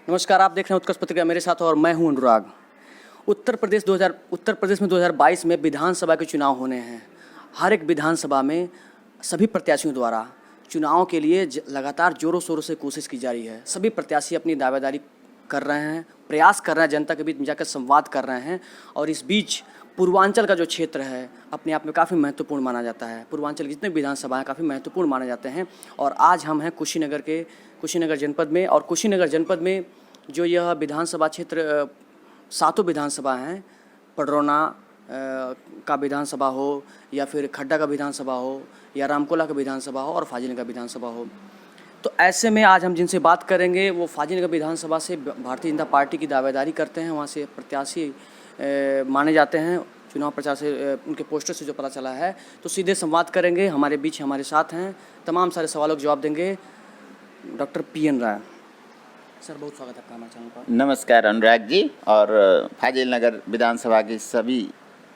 नमस्कार, आप देख रहे हैं उत्कर्ष पत्रिका, मेरे साथ और मैं हूं अनुराग। उत्तर प्रदेश में 2022 में विधानसभा के चुनाव होने हैं। हर एक विधानसभा में सभी प्रत्याशियों द्वारा चुनाव के लिए लगातार जोरों शोरों से कोशिश की जा रही है। सभी प्रत्याशी अपनी दावेदारी कर रहे हैं, प्रयास कर रहे हैं, जनता के बीच जाकर संवाद कर रहे हैं। और इस बीच पूर्वांचल का जो क्षेत्र है अपने आप में काफ़ी महत्वपूर्ण माना जाता है। पूर्वांचल के जितने विधानसभा हैं काफ़ी महत्वपूर्ण माने जाते हैं। और आज हम हैं कुशीनगर जनपद में। और कुशीनगर जनपद में जो यह विधानसभा क्षेत्र 7 विधानसभा हैं, पडरौना का विधानसभा हो या फिर खड्डा का विधानसभा हो या रामकोला का विधानसभा हो और फाजिलनगर विधानसभा हो, तो ऐसे में आज हम जिनसे बात करेंगे वो फाजिलनगर विधानसभा से भारतीय जनता पार्टी की दावेदारी करते हैं, वहाँ से प्रत्याशी माने जाते हैं। चुनाव प्रचार से उनके पोस्टर से जो पता चला है, तो सीधे संवाद करेंगे। हमारे बीच हमारे साथ हैं, तमाम सारे सवालों के जवाब देंगे डॉक्टर पीएन राय। सर, बहुत स्वागत है आपका हमारे चैनल पर। नमस्कार अनुराग जी, और फाजिलनगर विधानसभा की सभी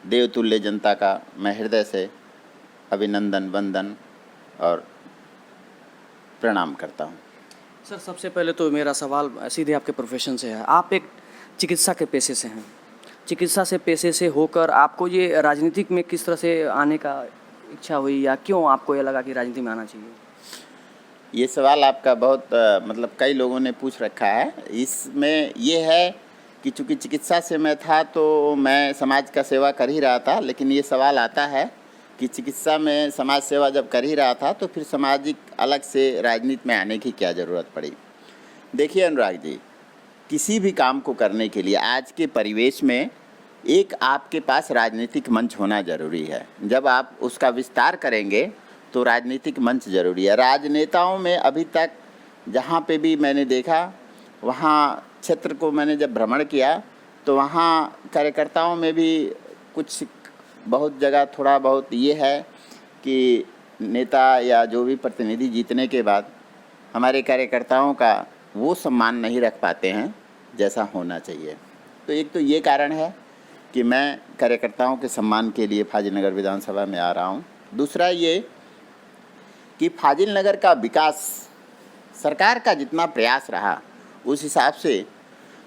देवतुल्य जनता का मैं हृदय से अभिनंदन, वंदन और प्रणाम करता हूँ। सर, सबसे पहले तो मेरा सवाल सीधे आपके प्रोफेशन से है। आप एक चिकित्सा के पेशे से हैं। चिकित्सा से पेशे से होकर आपको ये राजनीतिक में किस तरह से आने का इच्छा हुई, या क्यों आपको ये लगा कि राजनीति में आना चाहिए? ये सवाल आपका बहुत कई लोगों ने पूछ रखा है। इसमें ये है कि चूँकि चिकित्सा से मैं था तो मैं समाज का सेवा कर ही रहा था, लेकिन ये सवाल आता है कि चिकित्सा में समाज सेवा जब कर ही रहा था तो फिर सामाजिक अलग से राजनीति में आने की क्या ज़रूरत पड़ी। देखिए अनुराग जी, किसी भी काम को करने के लिए आज के परिवेश में एक आपके पास राजनीतिक मंच होना ज़रूरी है। जब आप उसका विस्तार करेंगे तो राजनीतिक मंच ज़रूरी है। राजनेताओं में अभी तक जहाँ पे भी मैंने देखा, वहाँ क्षेत्र को मैंने जब भ्रमण किया तो वहाँ कार्यकर्ताओं में भी कुछ बहुत जगह थोड़ा बहुत ये है कि नेता या जो भी प्रतिनिधि जीतने के बाद हमारे कार्यकर्ताओं का वो सम्मान नहीं रख पाते हैं जैसा होना चाहिए। तो एक तो ये कारण है कि मैं कार्यकर्ताओं के सम्मान के लिए फाजिलनगर विधानसभा में आ रहा हूँ। दूसरा ये कि फाजिलनगर का विकास सरकार का जितना प्रयास रहा उस हिसाब से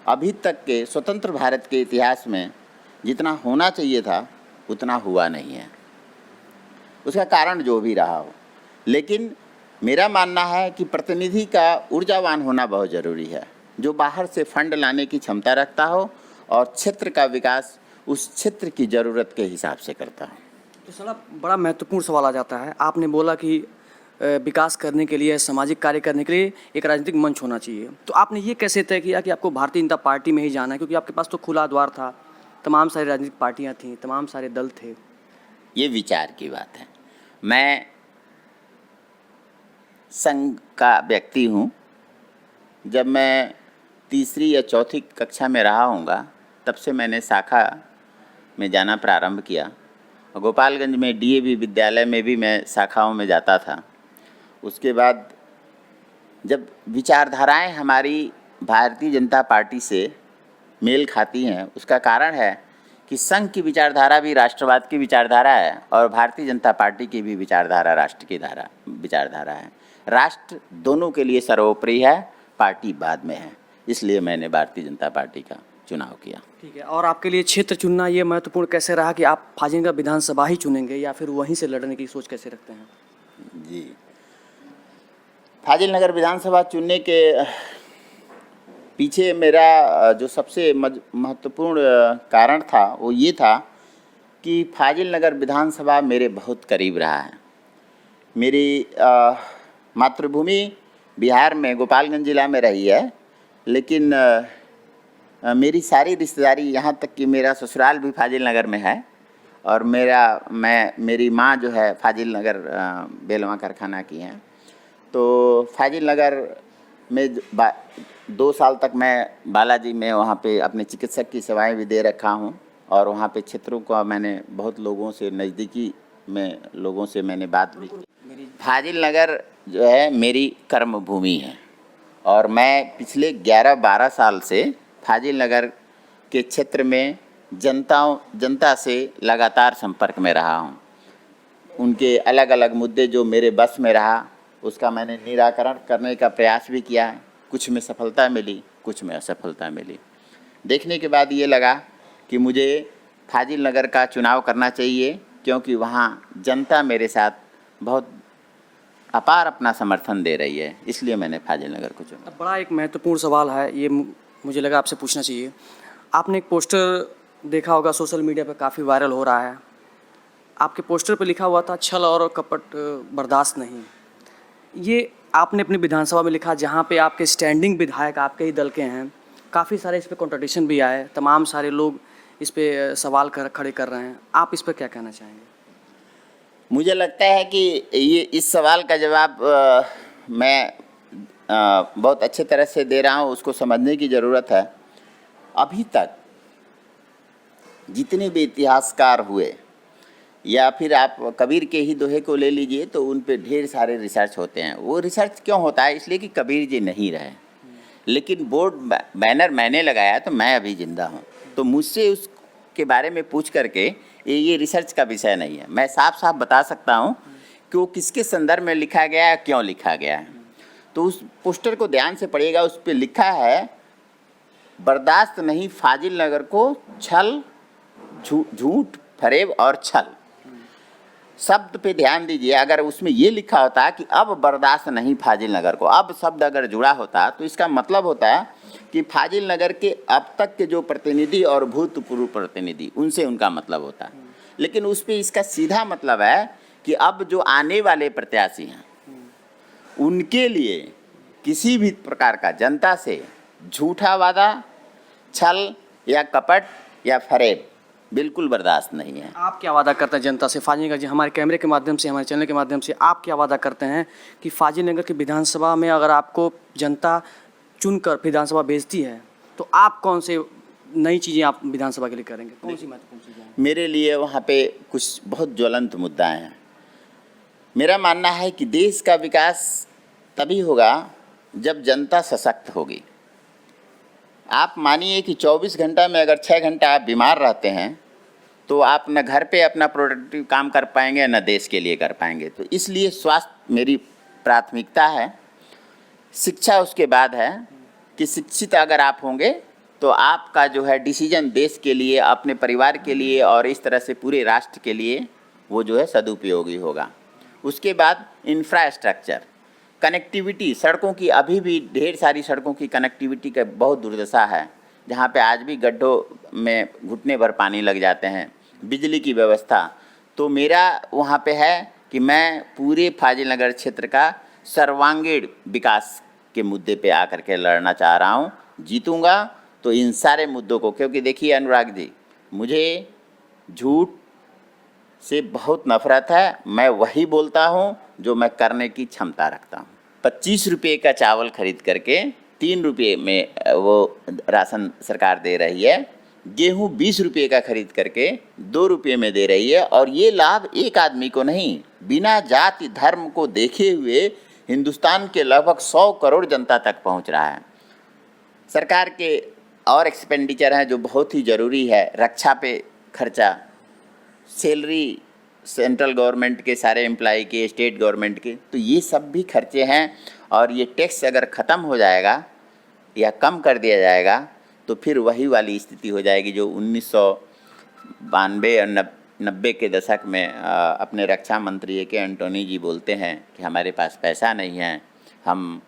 अभी तक के स्वतंत्र भारत के इतिहास में जितना होना चाहिए था उतना हुआ नहीं है। उसका कारण जो भी रहा हो, लेकिन मेरा मानना है कि प्रतिनिधि का ऊर्जावान होना बहुत ज़रूरी है, जो बाहर से फंड लाने की क्षमता रखता हो और क्षेत्र का विकास उस क्षेत्र की ज़रूरत के हिसाब से करता हो। तो सर, बड़ा महत्वपूर्ण सवाल आ जाता है। आपने बोला कि विकास करने के लिए, सामाजिक कार्य करने के लिए एक राजनीतिक मंच होना चाहिए, तो आपने ये कैसे तय किया कि आपको भारतीय जनता पार्टी में ही जाना है? क्योंकि आपके पास तो खुला द्वार था, तमाम सारी राजनीतिक पार्टियां थीं, तमाम सारे दल थे। ये विचार की बात है। मैं संघ का व्यक्ति हूँ। जब मैं तीसरी या चौथी कक्षा में रहा हूँगा तब से मैंने शाखा में जाना प्रारंभ किया। गोपालगंज में डीएवी विद्यालय में भी मैं शाखाओं में जाता था। उसके बाद जब विचारधाराएं हमारी भारतीय जनता पार्टी से मेल खाती हैं, उसका कारण है कि संघ की विचारधारा भी राष्ट्रवाद की विचारधारा है और भारतीय जनता पार्टी की भी विचारधारा राष्ट्र की विचारधारा है। राष्ट्र दोनों के लिए सर्वोपरि है, पार्टी बाद में है। इसलिए मैंने भारतीय जनता पार्टी का चुनाव किया। ठीक है। और आपके लिए क्षेत्र चुनना ये महत्वपूर्ण कैसे रहा कि आप फाजिलनगर विधानसभा ही चुनेंगे या फिर वहीं से लड़ने की सोच कैसे रखते हैं? जी, फाजिलनगर विधानसभा चुनने के पीछे मेरा जो सबसे महत्वपूर्ण कारण था वो ये था कि फाजिलनगर विधानसभा मेरे बहुत करीब रहा है। मेरी मातृभूमि बिहार में गोपालगंज जिला में रही है, लेकिन मेरी सारी रिश्तेदारी, यहाँ तक कि मेरा ससुराल भी फाजिलनगर में है और मेरी माँ जो है फाजिलनगर बेलवा कारखाना की हैं। तो फाजिलनगर में 2 साल तक मैं बालाजी में वहाँ पे अपने चिकित्सक की सेवाएं भी दे रखा हूँ और वहाँ पे क्षेत्रों का मैंने बहुत लोगों से नज़दीकी में लोगों से मैंने बात भी की। फाजिलनगर जो है मेरी कर्म भूमि है और मैं पिछले 11-12 साल से फाजिलनगर के क्षेत्र में जनता से लगातार संपर्क में रहा हूँ। उनके अलग अलग मुद्दे जो मेरे बस में रहा उसका मैंने निराकरण करने का प्रयास भी किया है। कुछ में सफलता मिली, कुछ में असफलता मिली। देखने के बाद ये लगा कि मुझे फाजिल नगर का चुनाव करना चाहिए, क्योंकि वहाँ जनता मेरे साथ बहुत अपार अपना समर्थन दे रही है, इसलिए मैंने फाजिल नगर को चुना। अब बड़ा एक महत्वपूर्ण सवाल है, ये मुझे लगा आपसे पूछना चाहिए। आपने एक पोस्टर देखा होगा, सोशल मीडिया पे काफ़ी वायरल हो रहा है। आपके पोस्टर पे लिखा हुआ था, छल और कपट बर्दाश्त नहीं। ये आपने अपनी विधानसभा में लिखा, जहाँ पे आपके स्टैंडिंग विधायक आपके ही दल के हैं। काफ़ी सारे इस पे कॉन्ट्रडिक्शन भी आए, तमाम सारे लोग इस पे सवाल खड़े कर रहे हैं। आप इस पर क्या कहना चाहेंगे? मुझे लगता है कि ये इस सवाल का जवाब मैं बहुत अच्छे तरह से दे रहा हूँ, उसको समझने की ज़रूरत है। अभी तक जितने भी इतिहासकार हुए, या फिर आप कबीर के ही दोहे को ले लीजिए, तो उन पे ढेर सारे रिसर्च होते हैं। वो रिसर्च क्यों होता है? इसलिए कि कबीर जी नहीं रहे, लेकिन बोर्ड बैनर मैंने लगाया तो मैं अभी जिंदा हूँ। तो मुझसे उसके बारे में पूछ करके ये रिसर्च का विषय नहीं है। मैं साफ साफ बता सकता हूँ कि वो किसके संदर्भ में लिखा गया है, क्यों लिखा गया है। तो उस पोस्टर को ध्यान से पढ़िएगा, उस पर लिखा है, बर्दाश्त नहीं फाजिल नगर को छल, झूठ, फरेब और छल। शब्द पे ध्यान दीजिए। अगर उसमें ये लिखा होता कि अब बर्दाश्त नहीं फाजिल नगर को, अब शब्द अगर जुड़ा होता तो इसका मतलब होता कि फाजिल नगर के अब तक के जो प्रतिनिधि और भूतपूर्व प्रतिनिधि, उनसे उनका मतलब होता। लेकिन उस पर इसका सीधा मतलब है कि अब जो आने वाले प्रत्याशी हैं, उनके लिए किसी भी प्रकार का जनता से झूठा वादा, छल या कपट या फरेब बिल्कुल बर्दाश्त नहीं है। आप क्या वादा करते हैं जनता से? फाजिल नगर जी, हमारे कैमरे के माध्यम से, हमारे चैनल के माध्यम से आप क्या वादा करते हैं कि फाजिल नगर की विधानसभा में अगर आपको जनता चुनकर विधानसभा भेजती है तो आप कौन से नई चीज़ें आप विधानसभा के लिए करेंगे? कौन सी महत्वपूर्ण चीज़ें? मेरे लिए वहाँ पे कुछ बहुत ज्वलंत मुद्दा हैं। मेरा मानना है कि देश का विकास तभी होगा जब जनता सशक्त होगी। आप मानिए कि 24 घंटा में अगर 6 घंटा आप बीमार रहते हैं तो आप न घर पे अपना प्रोडक्टिव काम कर पाएंगे, न देश के लिए कर पाएंगे। तो इसलिए स्वास्थ्य मेरी प्राथमिकता है। शिक्षा उसके बाद है कि शिक्षित अगर आप होंगे तो आपका जो है डिसीजन देश के लिए, अपने परिवार के लिए और इस तरह से पूरे राष्ट्र के लिए वो जो है सदुपयोगी होगा। उसके बाद इंफ्रास्ट्रक्चर, कनेक्टिविटी, सड़कों की अभी भी ढेर सारी सड़कों की कनेक्टिविटी का बहुत दुर्दशा है, जहाँ पे आज भी गड्ढों में घुटने भर पानी लग जाते हैं। बिजली की व्यवस्था, तो मेरा वहाँ पे है कि मैं पूरे फाजिल नगर क्षेत्र का सर्वांगीण विकास के मुद्दे पे आकर के लड़ना चाह रहा हूँ। जीतूँगा तो इन सारे मुद्दों को, क्योंकि देखिए अनुराग जी, मुझे झूठ से बहुत नफरत है। मैं वही बोलता हूँ जो मैं करने की क्षमता रखता हूँ। 25 रुपये का चावल खरीद करके 3 रुपये में वो राशन सरकार दे रही है। गेहूँ 20 रुपये का खरीद करके 2 रुपये में दे रही है। और ये लाभ एक आदमी को नहीं, बिना जाति धर्म को देखे हुए हिंदुस्तान के लगभग 100 करोड़ जनता तक पहुंच रहा है। सरकार के और एक्सपेंडिचर हैं जो बहुत ही ज़रूरी है, रक्षा पे खर्चा, सैलरी सेंट्रल गवर्नमेंट के सारे एम्प्लॉय के, स्टेट गवर्नमेंट के, तो ये सब भी खर्चे हैं। और ये टैक्स अगर ख़त्म हो जाएगा या कम कर दिया जाएगा तो फिर वही वाली स्थिति हो जाएगी जो 1992 और 90 के दशक में अपने रक्षा मंत्री के एंटोनी जी बोलते हैं कि हमारे पास पैसा नहीं है, हम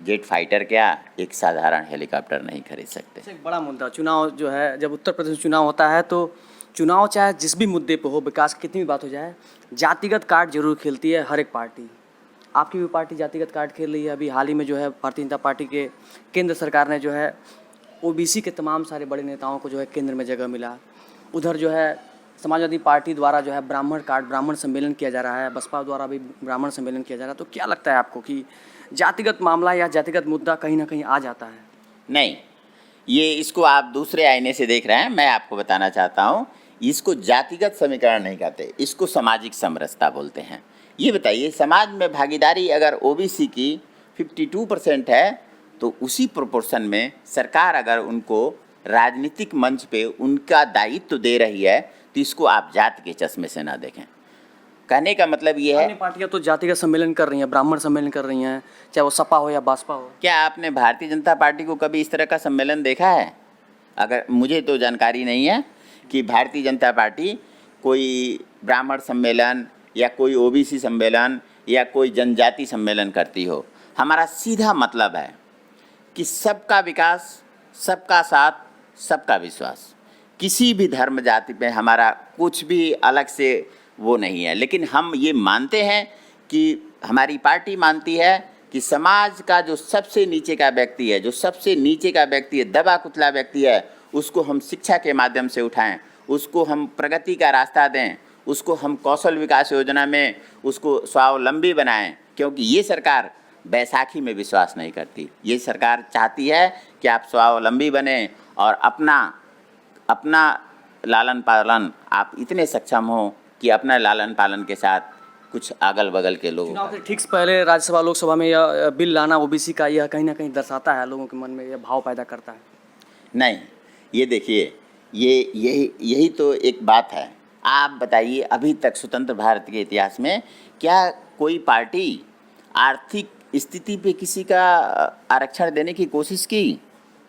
जेट फाइटर क्या, एक साधारण हेलीकॉप्टर नहीं खरीद सकते। एक बड़ा मुद्दा चुनाव जो है, जब उत्तर प्रदेश में चुनाव होता है तो चुनाव चाहे जिस भी मुद्दे पे हो, विकास कितनी भी बात हो जाए, जातिगत कार्ड जरूर खेलती है हर एक पार्टी। आपकी भी पार्टी जातिगत कार्ड खेल रही है। अभी हाल ही में जो है भारतीय जनता पार्टी के केंद्र सरकार ने जो है ओबीसी के तमाम सारे बड़े नेताओं को जो है केंद्र में जगह मिला। उधर जो है समाजवादी पार्टी द्वारा जो है ब्राह्मण कार्ड, ब्राह्मण सम्मेलन किया जा रहा है, बसपा द्वारा भी ब्राह्मण सम्मेलन किया जा रहा है। तो क्या लगता है आपको कि जातिगत मामला या जातिगत मुद्दा कहीं ना कहीं आ जाता है? नहीं, ये इसको आप दूसरे आईने से देख रहे हैं। मैं आपको बताना चाहता हूँ, इसको जातिगत समीकरण नहीं कहते, इसको सामाजिक समरसता बोलते हैं। ये बताइए, समाज में भागीदारी अगर ओबीसी की 52% है तो उसी प्रोपोर्शन में सरकार अगर उनको राजनीतिक मंच पे उनका दायित्व दे रही है तो इसको आप जाति के चश्मे से ना देखें। कहने का मतलब ये है, अन्य पार्टियां तो जातिगत सम्मेलन कर रही हैं, ब्राह्मण सम्मेलन कर रही हैं, चाहे वो सपा हो या बासपा हो। क्या आपने भारतीय जनता पार्टी को कभी इस तरह का सम्मेलन देखा है? अगर मुझे तो जानकारी नहीं है कि भारतीय जनता पार्टी कोई ब्राह्मण सम्मेलन या कोई ओबीसी सम्मेलन या कोई जनजाति सम्मेलन करती हो। हमारा सीधा मतलब है कि सबका विकास, सबका साथ, सबका विश्वास। किसी भी धर्म जाति पे हमारा कुछ भी अलग से वो नहीं है, लेकिन हम ये मानते हैं कि हमारी पार्टी मानती है कि समाज का जो सबसे नीचे का व्यक्ति है, जो सबसे नीचे का व्यक्ति है, दबा कुचला व्यक्ति है, उसको हम शिक्षा के माध्यम से उठाएं, उसको हम प्रगति का रास्ता दें, उसको हम कौशल विकास योजना में उसको स्वावलंबी बनाएं। क्योंकि ये सरकार बैसाखी में विश्वास नहीं करती। ये सरकार चाहती है कि आप स्वावलंबी बने और अपना लालन पालन आप इतने सक्षम हो कि अपना लालन पालन के साथ कुछ अगल बगल के लोगों चुनाव का। के ठीक से पहले राज्यसभा लोकसभा में यह बिल लाना ओबीसी का, यह कहीं ना कहीं दर्शाता है, लोगों के मन में यह भाव पैदा करता है। नहीं, ये देखिए, यही तो एक बात है। आप बताइए, अभी तक स्वतंत्र भारत के इतिहास में क्या कोई पार्टी आर्थिक स्थिति पे किसी का आरक्षण देने की कोशिश की?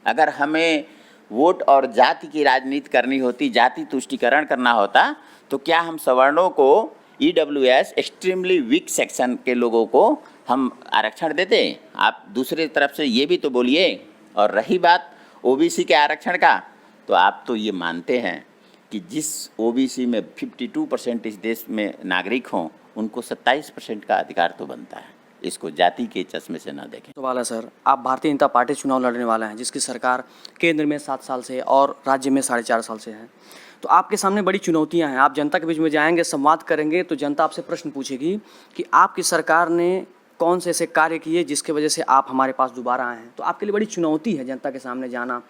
अगर हमें वोट और जाति की राजनीति करनी होती, जाति तुष्टीकरण करना होता, तो क्या हम सवर्णों को, EWS एक्सट्रीमली वीक सेक्शन के लोगों को हम आरक्षण देते? आप दूसरी तरफ से ये भी तो बोलिए। और रही बात ओबीसी के आरक्षण का, तो आप तो ये मानते हैं कि जिस ओबीसी में 52% इस देश में नागरिक हों, उनको 27% का अधिकार तो बनता है। इसको जाति के चश्मे से ना देखें। सवाल है सर, आप भारतीय जनता पार्टी चुनाव लड़ने वाले हैं, जिसकी सरकार केंद्र में 7 साल से और राज्य में 4.5 साल से है। तो आपके सामने बड़ी चुनौतियां हैं। आप जनता के बीच में जाएंगे, संवाद करेंगे, तो जनता आपसे प्रश्न पूछेगी कि आपकी सरकार ने कौन से ऐसे कार्य किए जिसके वजह से आप हमारे पास दोबारा आए हैं। तो आपके लिए बड़ी चुनौती है जनता के सामने जाना।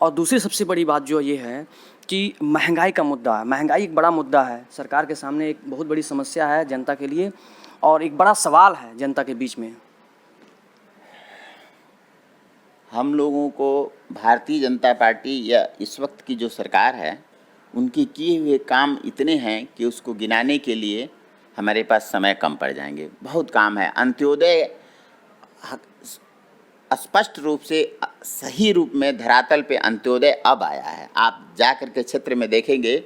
और दूसरी सबसे बड़ी बात जो ये है कि महंगाई का मुद्दा है। महंगाई एक बड़ा मुद्दा है, सरकार के सामने एक बहुत बड़ी समस्या है जनता के लिए, और एक बड़ा सवाल है जनता के बीच में। हम लोगों को भारतीय जनता पार्टी या इस वक्त की जो सरकार है, उनके किए हुए काम इतने हैं कि उसको गिनाने के लिए हमारे पास समय कम पड़ जाएंगे। बहुत काम है। अंत्योदय स्पष्ट रूप से, सही रूप में धरातल पे अंत्योदय अब आया है। आप जाकर के क्षेत्र में देखेंगे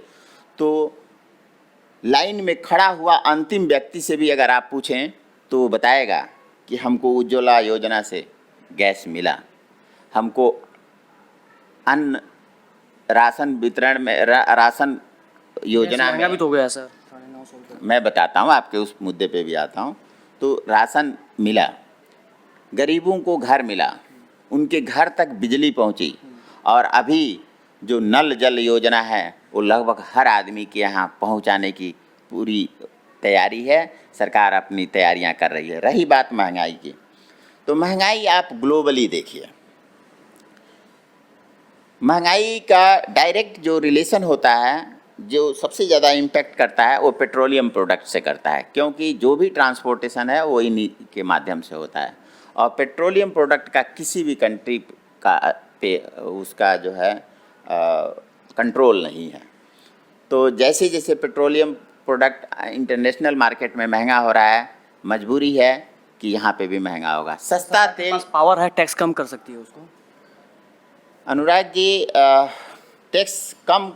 तो लाइन में खड़ा हुआ अंतिम व्यक्ति से भी अगर आप पूछें तो वो बताएगा कि हमको उज्ज्वला योजना से गैस मिला, हमको अन्न राशन वितरण में राशन योजना में भी तो हो गया सर 950 रुपये। मैं बताता हूँ, आपके उस मुद्दे पे भी आता हूँ। तो राशन मिला, गरीबों को घर मिला, उनके घर तक बिजली पहुँची, और अभी जो नल जल योजना है वो लगभग हर आदमी के यहाँ पहुँचाने की पूरी तैयारी है। सरकार अपनी तैयारियां कर रही है। रही बात महंगाई की, तो महंगाई आप ग्लोबली देखिए। महंगाई का डायरेक्ट जो रिलेशन होता है, जो सबसे ज़्यादा इम्पैक्ट करता है, वो पेट्रोलियम प्रोडक्ट से करता है, क्योंकि जो भी ट्रांसपोर्टेशन है वो इन्हीं के माध्यम से होता है। और पेट्रोलियम प्रोडक्ट का किसी भी कंट्री का पे उसका जो है कंट्रोल नहीं है। तो जैसे जैसे पेट्रोलियम प्रोडक्ट इंटरनेशनल मार्केट में महंगा हो रहा है, मजबूरी है कि यहाँ पे भी महंगा होगा। सस्ता तेल, पावर है, टैक्स कम कर सकती है उसको। अनुराग जी, टैक्स कम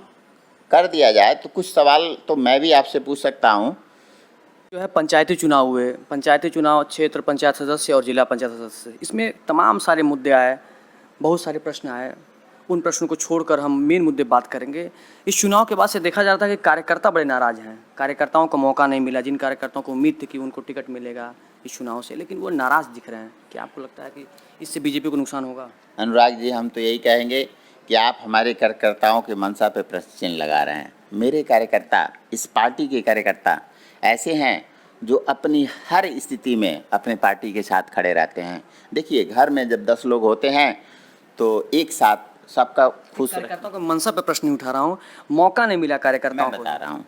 कर दिया जाए तो कुछ सवाल तो मैं भी आपसे पूछ सकता हूँ। जो है पंचायती चुनाव हुए, पंचायती चुनाव, क्षेत्र पंचायत सदस्य और जिला पंचायत सदस्य, इसमें तमाम सारे मुद्दे आए, बहुत सारे प्रश्न आए। उन प्रश्नों को छोड़कर हम मेन मुद्दे बात करेंगे। इस चुनाव के बाद से देखा जाता है कि कार्यकर्ता बड़े नाराज़ हैं। कार्यकर्ताओं को मौका नहीं मिला। जिन कार्यकर्ताओं को उम्मीद थी कि उनको टिकट मिलेगा इस चुनाव से, लेकिन वो नाराज़ दिख रहे हैं। क्या आपको लगता है कि इससे बीजेपी को नुकसान होगा? अनुराग जी, हम तो यही कहेंगे कि आप हमारे कार्यकर्ताओं के मनसा पे प्रश्न चिन्ह लगा रहे हैं। मेरे कार्यकर्ता, इस पार्टी के कार्यकर्ता ऐसे हैं जो अपनी हर स्थिति में अपने पार्टी के साथ खड़े रहते हैं। देखिए, घर में जब 10 लोग होते हैं तो एक साथ सबका खुश। कार्यकर्ताओं को मनसा पे प्रश्न नहीं उठा रहा हूँ, मौका नहीं मिला कार्यकर्ताओं को। मैं बता रहा हूँ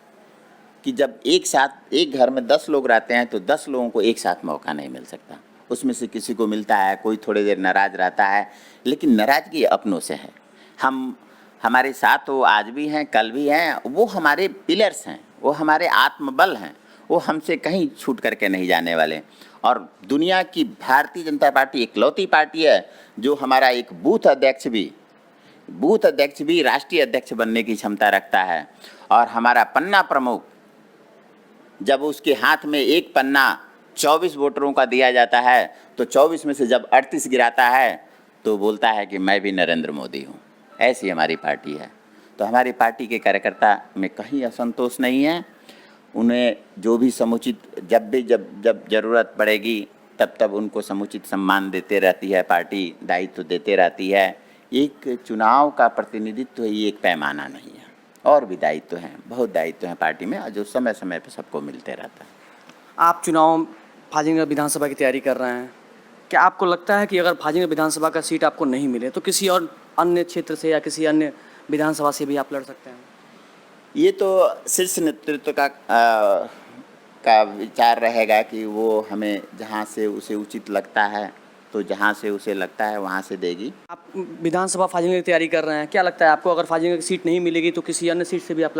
कि जब एक साथ एक घर में 10 लोग रहते हैं तो 10 लोगों को एक साथ मौका नहीं मिल सकता। उसमें से किसी को मिलता है, कोई थोड़ी देर नाराज़ रहता है, लेकिन नाराज़गी अपनों से है। हमारे साथ वो आज भी हैं, कल भी हैं। वो हमारे पिलर्स हैं, वो हमारे आत्मबल हैं, वो हमसे कहीं छूट करके नहीं जाने वाले। और दुनिया की भारतीय जनता पार्टी इकलौती पार्टी है जो हमारा एक बूथ अध्यक्ष भी राष्ट्रीय अध्यक्ष बनने की क्षमता रखता है। और हमारा पन्ना प्रमुख, जब उसके हाथ में एक पन्ना 24 वोटरों का दिया जाता है तो 24 में से जब 38 गिराता है तो बोलता है कि मैं भी नरेंद्र मोदी हूँ। ऐसी हमारी पार्टी है। तो हमारी पार्टी के कार्यकर्ता में कहीं असंतोष नहीं है। उन्हें जो भी समुचित जब ज़रूरत पड़ेगी तब उनको समुचित सम्मान देते रहती है पार्टी, दायित्व देते रहती है। एक चुनाव का प्रतिनिधित्व ये एक पैमाना नहीं है, और भी दायित्व हैं, बहुत दायित्व हैं पार्टी में, जो समय समय पर सबको मिलते रहता है। आप चुनाव फाजिलनगर विधानसभा की तैयारी कर रहे हैं, क्या आपको लगता है कि अगर फाजिलनगर विधानसभा का सीट आपको नहीं मिले तो किसी और अन्य क्षेत्र से या किसी अन्य विधानसभा से भी आप लड़ सकते हैं? ये तो शीर्ष नेतृत्व का विचार रहेगा कि वो हमें जहाँ से उसे उचित लगता है, तो जहाँ से उसे लगता है वहाँ से देगी। आप विधानसभा फाजिलनगर की तैयारी कर रहे हैं, क्या लगता है आपको अगर फाजिलनगर की सीट नहीं मिलेगी तो किसी अन्य सीट से भी आप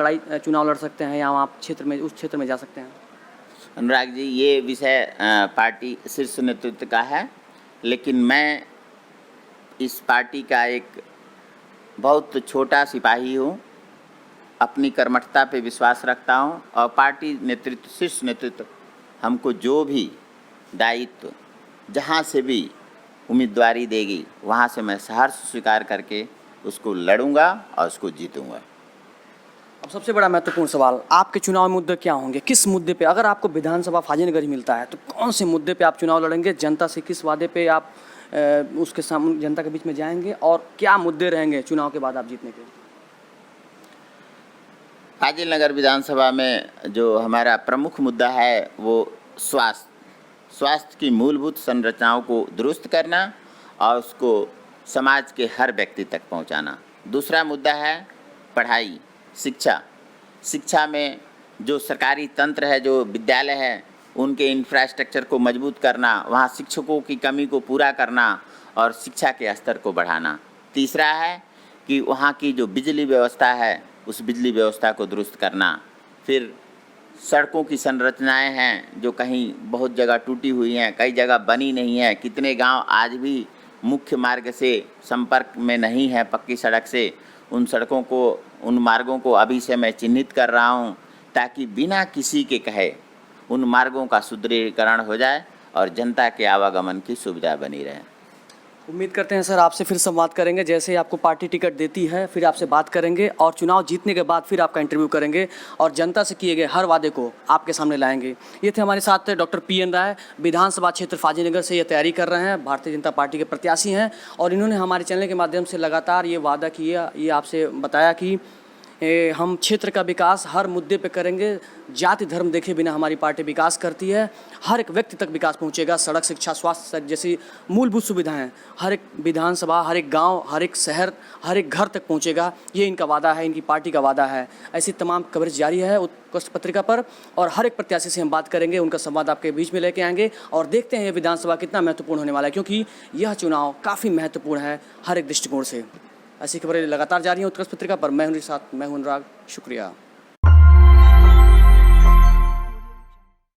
चुनाव लड़ सकते हैं या आप उस क्षेत्र में जा सकते हैं? अनुराग जी, ये विषय पार्टी शीर्ष नेतृत्व का है, लेकिन मैं इस पार्टी का एक बहुत छोटा सिपाही हूँ। अपनी कर्मठता पे विश्वास रखता हूँ और पार्टी नेतृत्व, शीर्ष नेतृत्व हमको जो भी दायित्व जहाँ से भी उम्मीदवारी देगी वहाँ से मैं सहर्ष स्वीकार करके उसको लड़ूंगा और उसको जीतूंगा। अब सबसे बड़ा महत्वपूर्ण सवाल, आपके चुनाव मुद्दे क्या होंगे? किस मुद्दे पे, अगर आपको विधानसभा फाजिलनगर ही मिलता है तो कौन से मुद्दे पे आप चुनाव लड़ेंगे? जनता से किस वादे पे आप उसके सामने जनता के बीच में जाएंगे और क्या मुद्दे रहेंगे चुनाव के बाद आप जीतने के? फाजिलनगर विधानसभा में जो हमारा प्रमुख मुद्दा है वो स्वास्थ्य की मूलभूत संरचनाओं को दुरुस्त करना और उसको समाज के हर व्यक्ति तक पहुंचाना। दूसरा मुद्दा है पढ़ाई, शिक्षा में जो सरकारी तंत्र है, जो विद्यालय है, उनके इंफ्रास्ट्रक्चर को मजबूत करना, वहाँ शिक्षकों की कमी को पूरा करना और शिक्षा के स्तर को बढ़ाना। तीसरा है कि वहाँ की जो बिजली व्यवस्था है उस बिजली व्यवस्था को दुरुस्त करना। फिर सड़कों की संरचनाएं हैं जो कहीं बहुत जगह टूटी हुई हैं, कई जगह बनी नहीं है, कितने गांव आज भी मुख्य मार्ग से संपर्क में नहीं है पक्की सड़क से। उन मार्गों को अभी से मैं चिन्हित कर रहा हूं ताकि बिना किसी के कहे उन मार्गों का सुदृढ़ीकरण हो जाए और जनता के आवागमन की सुविधा बनी रहे। उम्मीद करते हैं सर आपसे फिर संवाद करेंगे, जैसे ही आपको पार्टी टिकट देती है फिर आपसे बात करेंगे और चुनाव जीतने के बाद फिर आपका इंटरव्यू करेंगे और जनता से किए गए हर वादे को आपके सामने लाएंगे। ये थे हमारे साथ डॉक्टर PN राय, विधानसभा क्षेत्र फाजिलनगर से ये तैयारी कर रहे हैं, भारतीय जनता पार्टी के प्रत्याशी हैं और इन्होंने हमारे चैनल के माध्यम से लगातार ये वादा किया, ये आपसे बताया कि हम क्षेत्र का विकास हर मुद्दे पे करेंगे, जाति धर्म देखे बिना हमारी पार्टी विकास करती है, हर एक व्यक्ति तक विकास पहुंचेगा, सड़क, शिक्षा, स्वास्थ्य जैसी मूलभूत सुविधाएं हर एक विधानसभा, हर एक गांव, हर एक शहर, हर एक घर तक पहुंचेगा। ये इनका वादा है, इनकी पार्टी का वादा है। ऐसी तमाम कवरेज जारी है उत्कर्ष पत्रिका पर और हर एक प्रत्याशी से हम बात करेंगे, उनका संवाद आपके बीच में लेके आएंगे और देखते हैं ये विधानसभा कितना महत्वपूर्ण होने वाला है, क्योंकि यह चुनाव काफ़ी महत्वपूर्ण है हर एक दृष्टिकोण से। ऐसी खबरें लगातार जारी हैं उत्कर्ष पत्रिका पर। मैं हूं अनुराग, शुक्रिया।